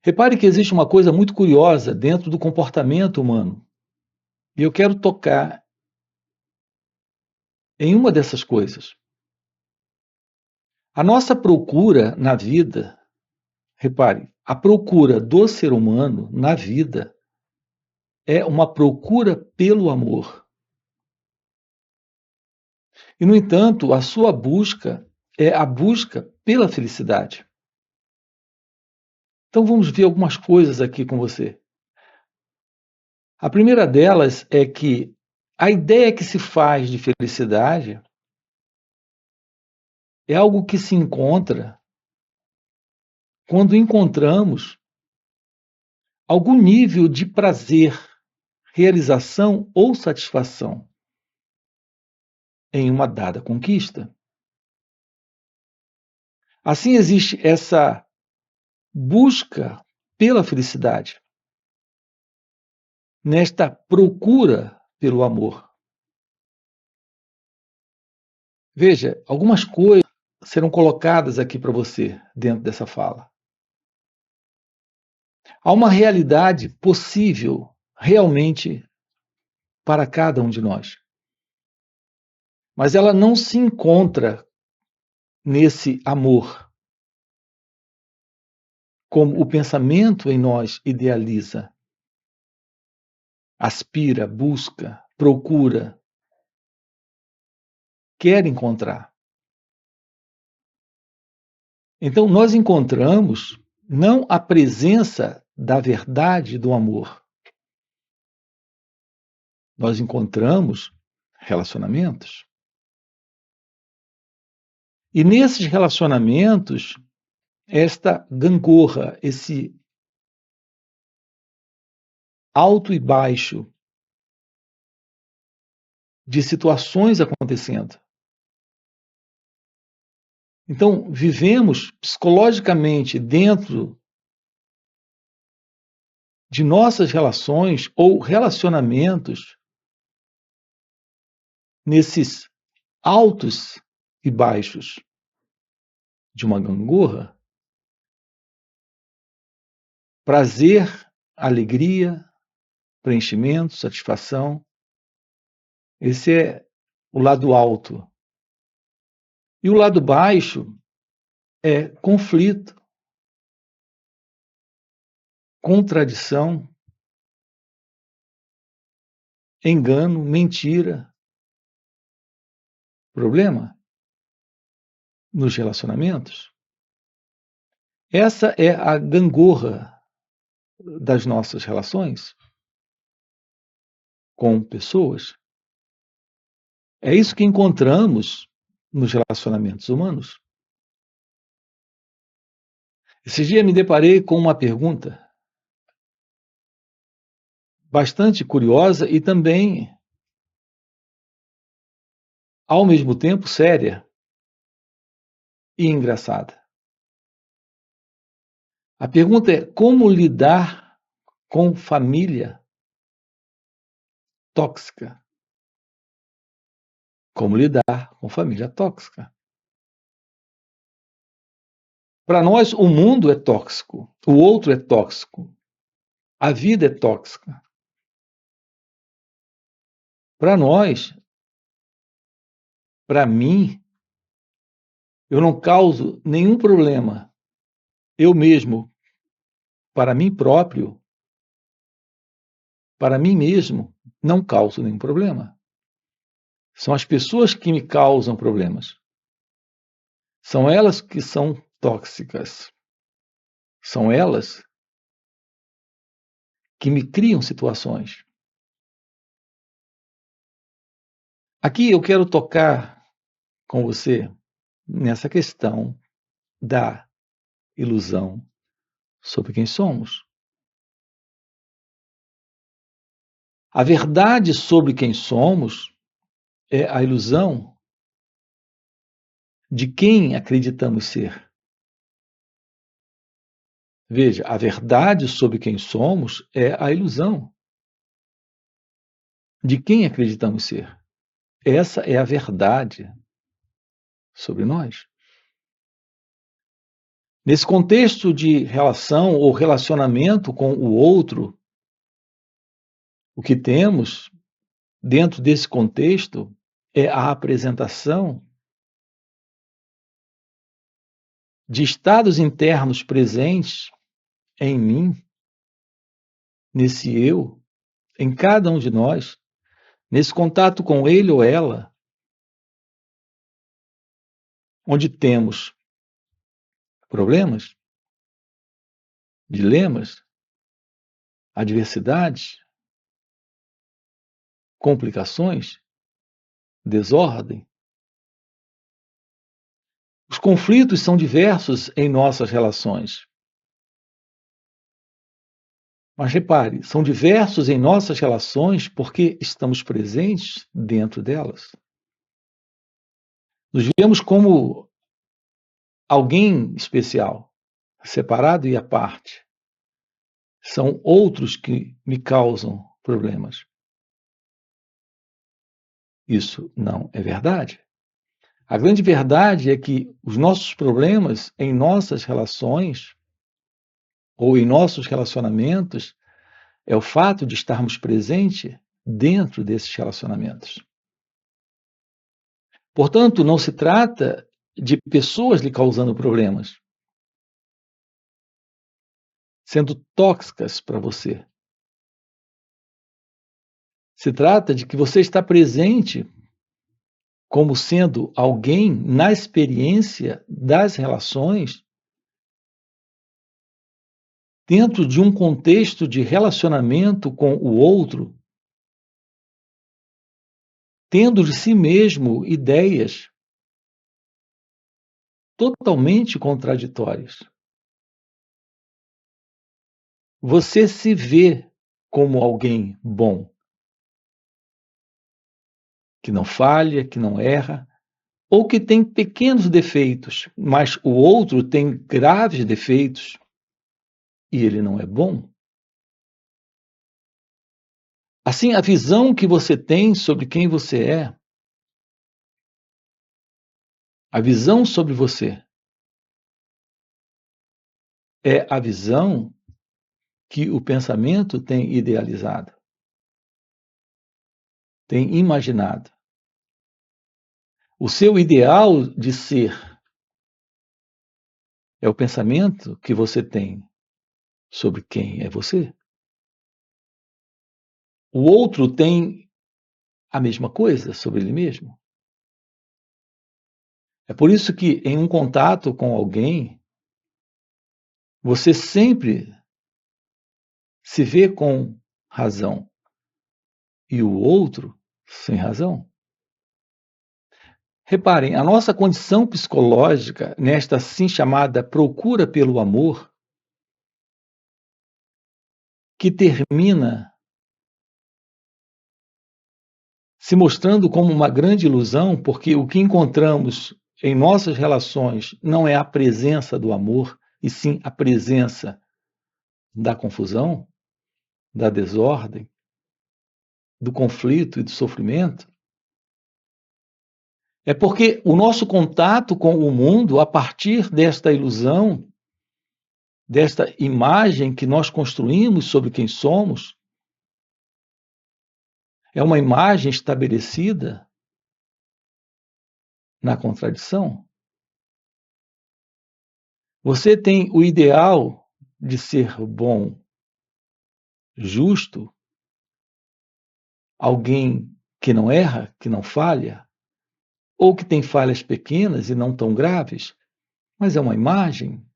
Repare que existe uma coisa muito curiosa dentro do comportamento humano, e eu quero tocar em uma dessas coisas. A nossa procura na vida, repare, a procura do ser humano na vida é uma procura pelo amor. E, no entanto, a sua busca é a busca pela felicidade. Então vamos ver algumas coisas aqui com você. A primeira delas é que a ideia que se faz de felicidade é algo que se encontra quando encontramos algum nível de prazer, realização ou satisfação em uma dada conquista. Assim, existe essa busca pela felicidade, nesta procura pelo amor. Veja, algumas coisas serão colocadas aqui para você dentro dessa fala. Há uma realidade possível realmente para cada um de nós, mas ela não se encontra nesse amor como o pensamento em nós idealiza, aspira, busca, procura, quer encontrar. Então, nós encontramos não a presença da verdade do amor, nós encontramos relacionamentos. E nesses relacionamentos, esta gangorra, esse alto e baixo de situações acontecendo. Então, vivemos psicologicamente dentro de nossas relações ou relacionamentos nesses altos e baixos de uma gangorra, prazer, alegria, preenchimento, satisfação. Esse é o lado alto. E o lado baixo é conflito, contradição, engano, mentira. Problema nos relacionamentos. Essa é a gangorra das nossas relações com pessoas. É isso que encontramos nos relacionamentos humanos. Esse dia me deparei com uma pergunta bastante curiosa e também, ao mesmo tempo, séria e engraçada. A pergunta é: como lidar com família tóxica? Como lidar com família tóxica? Para nós, o mundo é tóxico, o outro é tóxico, a vida é tóxica. Para nós, para mim, eu não causo nenhum problema. Eu mesmo, para mim próprio, para mim mesmo, não causo nenhum problema. São as pessoas que me causam problemas. São elas que são tóxicas. São elas que me criam situações. Aqui eu quero tocar com você nessa questão da ilusão sobre quem somos. A verdade sobre quem somos é a ilusão de quem acreditamos ser. Veja, a verdade sobre quem somos é a ilusão de quem acreditamos ser. Essa é a verdade sobre nós. Nesse contexto de relação ou relacionamento com o outro, o que temos dentro desse contexto é a apresentação de estados internos presentes em mim, nesse eu, em cada um de nós, nesse contato com ele ou ela, onde temos problemas, dilemas, adversidades, complicações, desordem. Os conflitos são diversos em nossas relações. Mas repare, são diversos em nossas relações porque estamos presentes dentro delas. Nos vemos como alguém especial, separado e à parte. São outros que me causam problemas. Isso não é verdade. A grande verdade é que os nossos problemas em nossas relações ou em nossos relacionamentos é o fato de estarmos presentes dentro desses relacionamentos. Portanto, não se trata de pessoas lhe causando problemas, sendo tóxicas para você. Se trata de que você está presente como sendo alguém na experiência das relações, dentro de um contexto de relacionamento com o outro, tendo de si mesmo ideias totalmente contraditórias. Você se vê como alguém bom, que não falha, que não erra, ou que tem pequenos defeitos, mas o outro tem graves defeitos e ele não é bom. Assim, a visão que você tem sobre quem você é, a visão sobre você, é a visão que o pensamento tem idealizado, tem imaginado. O seu ideal de ser é o pensamento que você tem sobre quem é você. O outro tem a mesma coisa sobre ele mesmo. É por isso que, em um contato com alguém, você sempre se vê com razão e o outro sem razão. Reparem, a nossa condição psicológica, nesta assim chamada procura pelo amor, que termina se mostrando como uma grande ilusão, porque o que encontramos em nossas relações não é a presença do amor, e sim a presença da confusão, da desordem, do conflito e do sofrimento, é porque o nosso contato com o mundo, a partir desta ilusão, desta imagem que nós construímos sobre quem somos, é uma imagem estabelecida na contradição. Você tem o ideal de ser bom, justo, alguém que não erra, que não falha, ou que tem falhas pequenas e não tão graves, mas é uma imagem,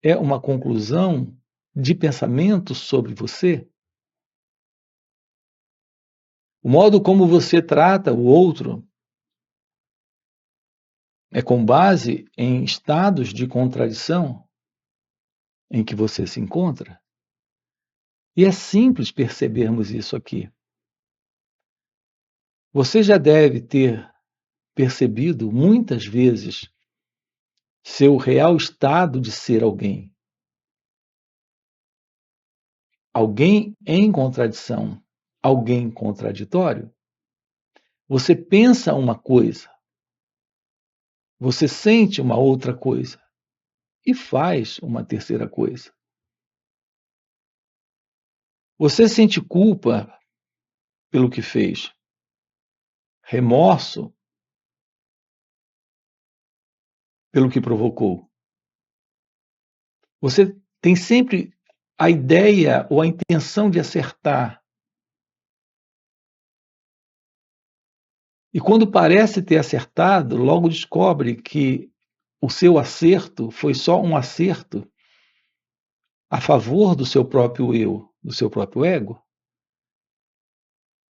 é uma conclusão de pensamento sobre você. O modo como você trata o outro é com base em estados de contradição em que você se encontra. E é simples percebermos isso aqui. Você já deve ter percebido muitas vezes seu real estado de ser alguém. Alguém em contradição, alguém contraditório. Você pensa uma coisa, você sente uma outra coisa. e faz uma terceira coisa. Você sente culpa pelo que fez, remorso pelo que provocou. Você tem sempre a ideia ou a intenção de acertar. E quando parece ter acertado, logo descobre que o seu acerto foi só um acerto a favor do seu próprio eu, do seu próprio ego,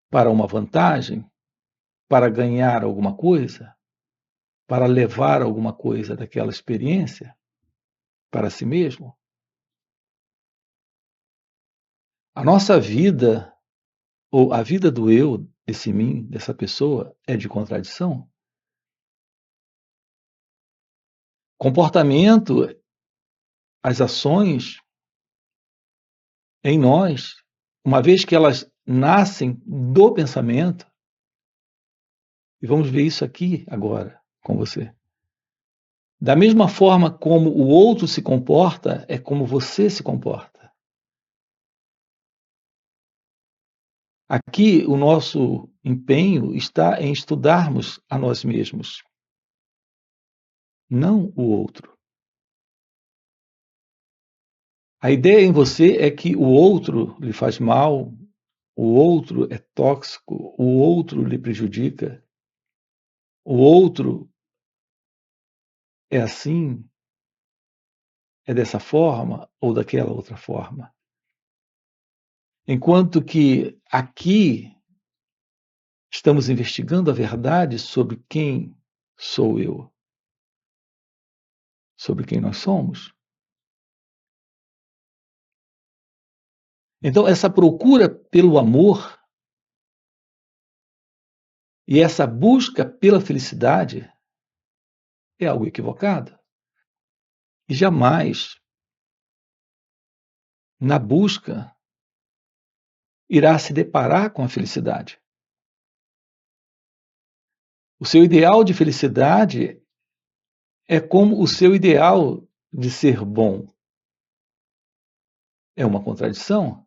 para uma vantagem, para ganhar alguma coisa, para levar alguma coisa daquela experiência para si mesmo. A nossa vida, ou a vida do eu, desse mim, dessa pessoa, é de contradição. Comportamento, as ações em nós, uma vez que elas nascem do pensamento, e vamos ver isso aqui agora com você. Da mesma forma como o outro se comporta, é como você se comporta. Aqui o nosso empenho está em estudarmos a nós mesmos, não o outro. A ideia em você é que o outro lhe faz mal, o outro é tóxico, o outro lhe prejudica, o outro é assim, é dessa forma ou daquela outra forma. Enquanto que aqui estamos investigando a verdade sobre quem sou eu, sobre quem nós somos. Então, essa procura pelo amor e essa busca pela felicidade é algo equivocado. E jamais, na busca, irá se deparar com a felicidade. O seu ideal de felicidade é como o seu ideal de ser bom. É uma contradição,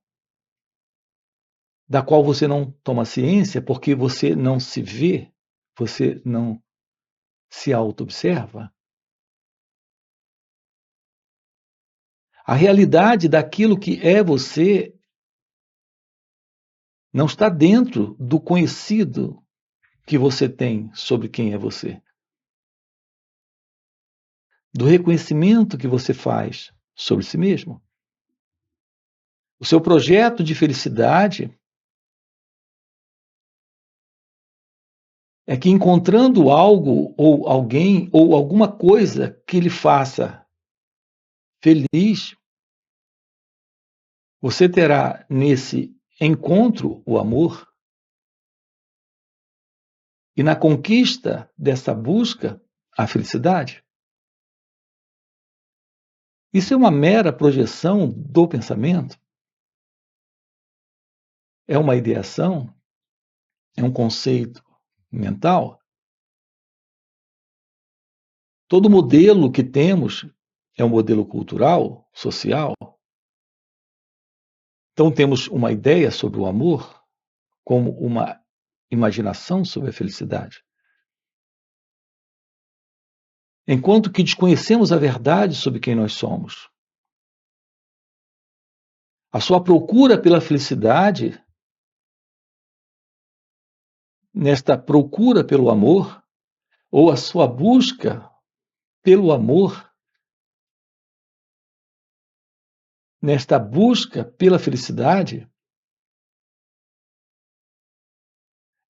da qual você não toma ciência porque você não se vê, você não se auto-observa. A realidade daquilo que é você não está dentro do conhecido que você tem sobre quem é você, do reconhecimento que você faz sobre si mesmo. O seu projeto de felicidade é que, encontrando algo ou alguém ou alguma coisa que lhe faça feliz, você terá nesse encontro o amor, e na conquista dessa busca a felicidade. Isso é uma mera projeção do pensamento? É uma ideação? É um conceito mental? Todo modelo que temos é um modelo cultural, social. Então temos uma ideia sobre o amor como uma imaginação sobre a felicidade. Enquanto que desconhecemos a verdade sobre quem nós somos. A sua procura pela felicidade, nesta procura pelo amor, ou a sua busca pelo amor, nesta busca pela felicidade,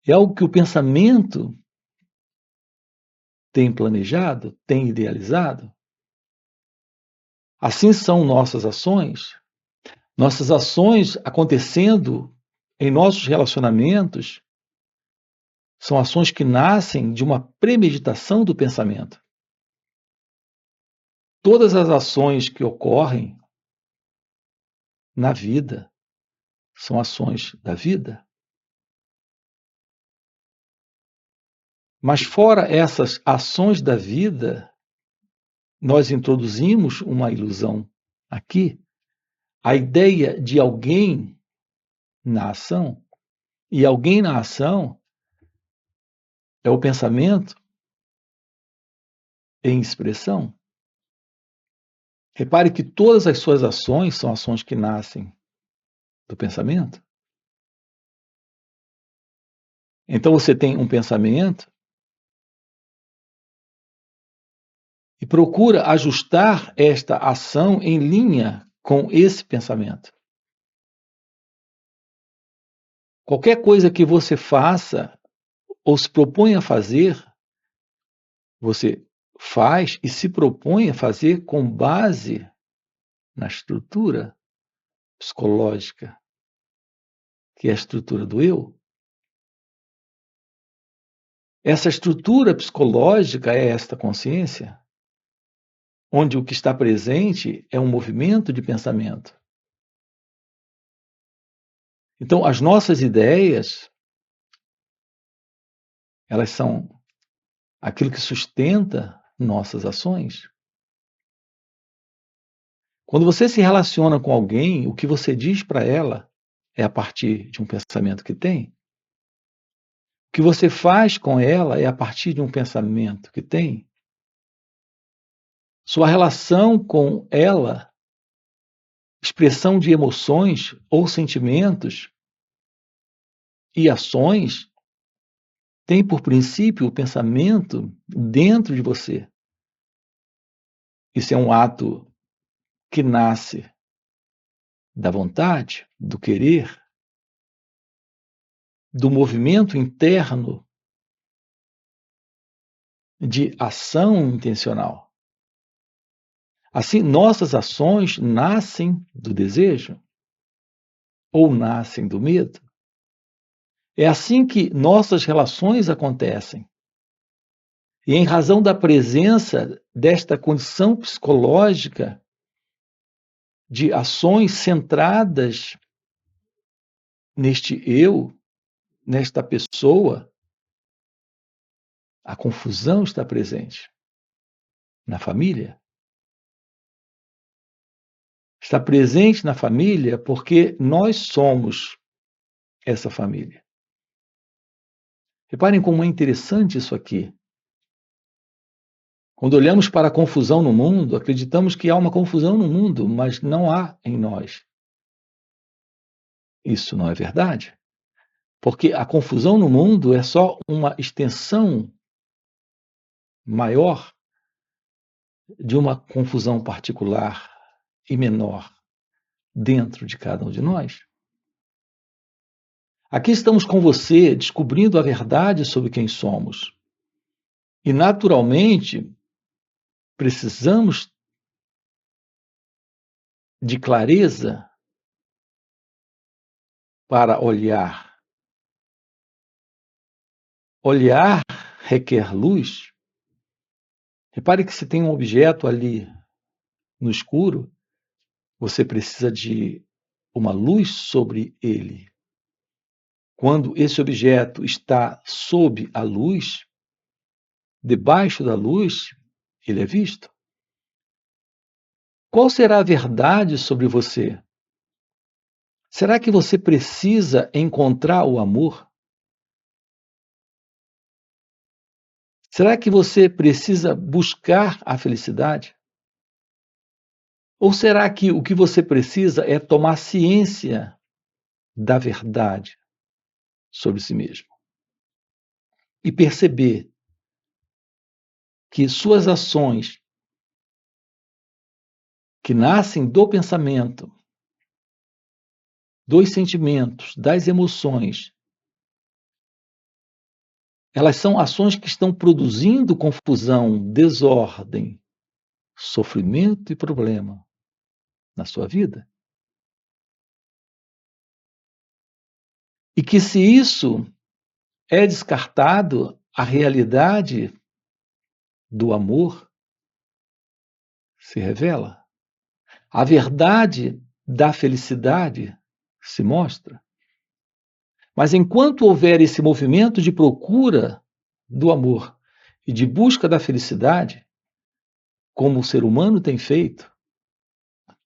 é algo que o pensamento tem planejado, tem idealizado. Assim são nossas ações. Nossas ações acontecendo em nossos relacionamentos são ações que nascem de uma premeditação do pensamento. Todas as ações que ocorrem na vida são ações da vida. Mas fora essas ações da vida, nós introduzimos uma ilusão aqui, a ideia de alguém na ação, e alguém na ação é o pensamento em expressão. Repare que todas as suas ações são ações que nascem do pensamento. Então você tem um pensamento e procura ajustar esta ação em linha com esse pensamento. Qualquer coisa que você faça ou se propõe a fazer, você faz e se propõe a fazer com base na estrutura psicológica, que é a estrutura do eu. Essa estrutura psicológica é esta consciência, onde o que está presente é um movimento de pensamento. Então, as nossas ideias, elas são aquilo que sustenta nossas ações. Quando você se relaciona com alguém, o que você diz para ela é a partir de um pensamento que tem. O que você faz com ela é a partir de um pensamento que tem. Sua relação com ela, expressão de emoções ou sentimentos e ações, tem por princípio o pensamento dentro de você. Isso é um ato que nasce da vontade, do querer, do movimento interno de ação intencional. Assim, nossas ações nascem do desejo ou nascem do medo. É assim que nossas relações acontecem. E em razão da presença desta condição psicológica de ações centradas neste eu, nesta pessoa, a confusão está presente na família. Está presente na família porque nós somos essa família. Reparem como é interessante isso aqui. Quando olhamos para a confusão no mundo, acreditamos que há uma confusão no mundo, mas não há em nós. Isso não é verdade, porque a confusão no mundo é só uma extensão maior de uma confusão particular e menor dentro de cada um de nós. Aqui estamos com você descobrindo a verdade sobre quem somos. E, naturalmente, precisamos de clareza para olhar. Olhar requer luz. Repare que se tem um objeto ali no escuro, você precisa de uma luz sobre ele. Quando esse objeto está sob a luz, debaixo da luz, ele é visto. Qual será a verdade sobre você? Será que você precisa encontrar o amor? Será que você precisa buscar a felicidade? Ou será que o que você precisa é tomar ciência da verdade sobre si mesmo e perceber que suas ações que nascem do pensamento, dos sentimentos, das emoções, elas são ações que estão produzindo confusão, desordem, sofrimento e problema na sua vida? E que se isso é descartado, a realidade do amor se revela. A verdade da felicidade se mostra. Mas enquanto houver esse movimento de procura do amor e de busca da felicidade, como o ser humano tem feito,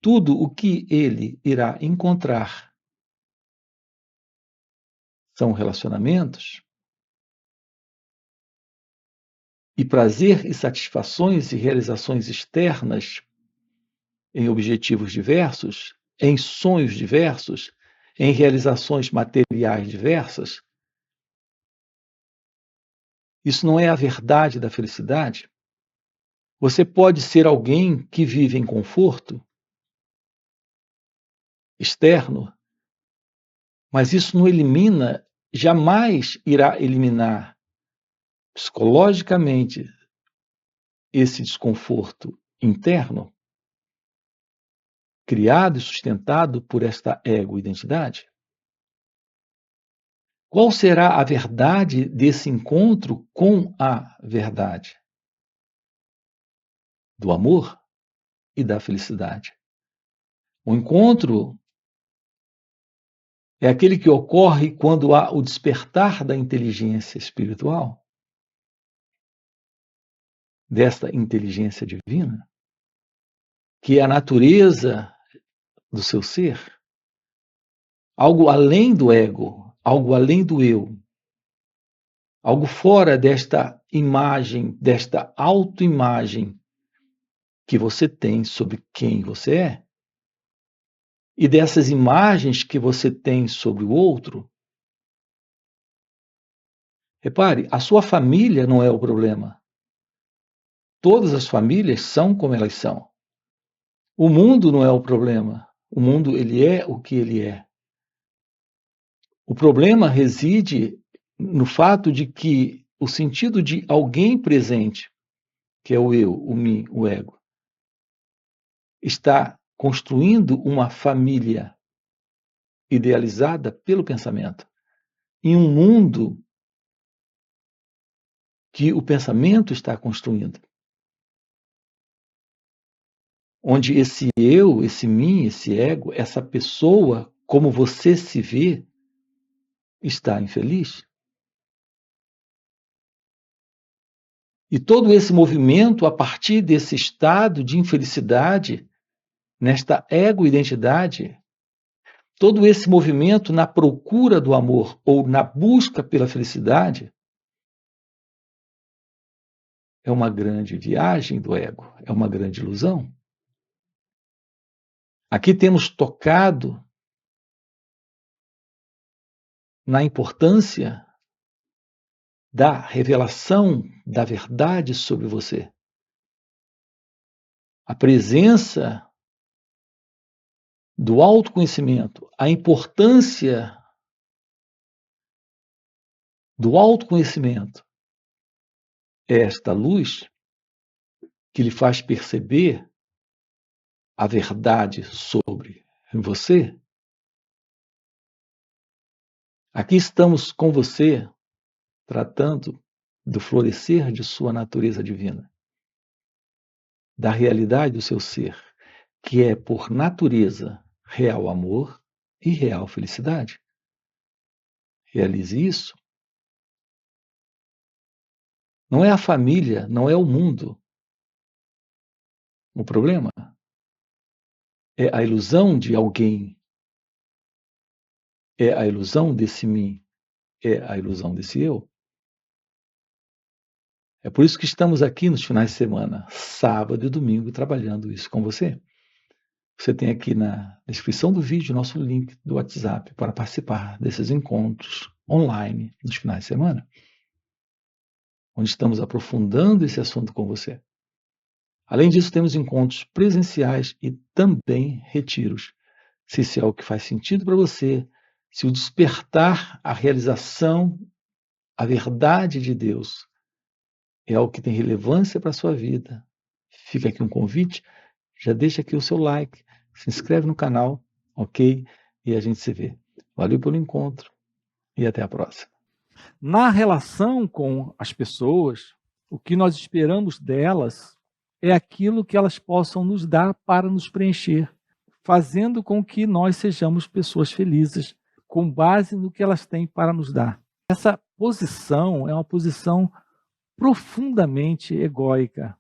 tudo o que ele irá encontrar são relacionamentos e prazer e satisfações e realizações externas em objetivos diversos, em sonhos diversos, em realizações materiais diversas. Isso não é a verdade da felicidade. Você pode ser alguém que vive em conforto externo, mas isso não elimina, jamais irá eliminar psicologicamente esse desconforto interno criado e sustentado por esta ego-identidade. Qual será a verdade desse encontro com a verdade? Do amor e da felicidade. O encontro é aquele que ocorre quando há o despertar da inteligência espiritual, desta inteligência divina, que é a natureza do seu ser, algo além do ego, algo além do eu, algo fora desta imagem, desta autoimagem que você tem sobre quem você é, e dessas imagens que você tem sobre o outro. Repare, a sua família não é o problema. Todas as famílias são como elas são. O mundo não é o problema. O mundo, ele é o que ele é. O problema reside no fato de que o sentido de alguém presente, que é o eu, o mim, o ego, está construindo uma família idealizada pelo pensamento, em um mundo que o pensamento está construindo, onde esse eu, esse mim, esse ego, essa pessoa, como você se vê, está infeliz. E todo esse movimento, a partir desse estado de infelicidade, nesta ego-identidade, todo esse movimento na procura do amor ou na busca pela felicidade, é uma grande viagem do ego, é uma grande ilusão. Aqui temos tocado na importância da revelação da verdade sobre você. A presença do autoconhecimento, a importância do autoconhecimento é esta luz que lhe faz perceber a verdade sobre você. Aqui estamos com você tratando do florescer de sua natureza divina, da realidade do seu ser, que é, por natureza, real amor e real felicidade. Realize isso. Não é a família, não é o mundo. O problema é a ilusão de alguém, é a ilusão desse mim, é a ilusão desse eu. É por isso que estamos aqui nos finais de semana, sábado e domingo, trabalhando isso com você. Você tem aqui na descrição do vídeo nosso link do WhatsApp para participar desses encontros online nos finais de semana, onde estamos aprofundando esse assunto com você. Além disso, temos encontros presenciais e também retiros. Se isso é o que faz sentido para você, se o despertar, a realização, a verdade de Deus é algo que tem relevância para a sua vida, fica aqui um convite, já deixa aqui o seu like, se inscreve no canal, ok? E a gente se vê. Valeu pelo encontro e até a próxima. Na relação com as pessoas, o que nós esperamos delas é aquilo que elas possam nos dar para nos preencher, fazendo com que nós sejamos pessoas felizes, com base no que elas têm para nos dar. Essa posição é uma posição profundamente egóica.